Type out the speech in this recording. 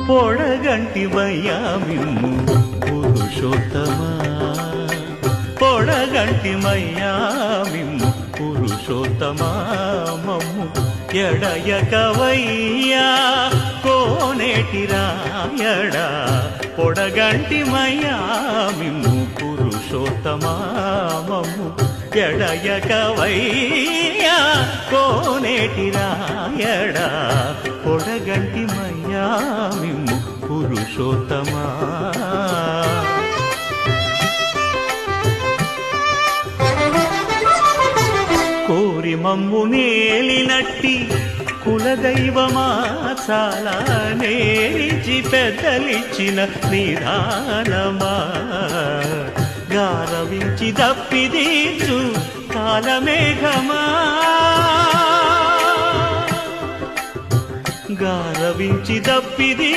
పొడగంటివయ్యా మిమ్ము పురుషోత్తమా, పొడగంటిమయ్యా మిమ్ము పురుషోత్తమా, మమ్ము ఎడయకవయ్యా కోనేటి రాయడా, పొడగంటిమయ్యా మిమ్ము పురుషోత్తమా, మమ్ము ఎడయకవయ్యా కోనేటి రాయడా, పొడగంటిమయ్యా మిమ్ము పురుషోత్తమా. కోరి మమ్ము నేలినట్టి కులదైవమా, చాలా నేలిచి పెద్దలిచ్చిన నిదానమా, గారవించి దప్పిదీర్చు కాలమేఘమా, గారవించి దప్పిది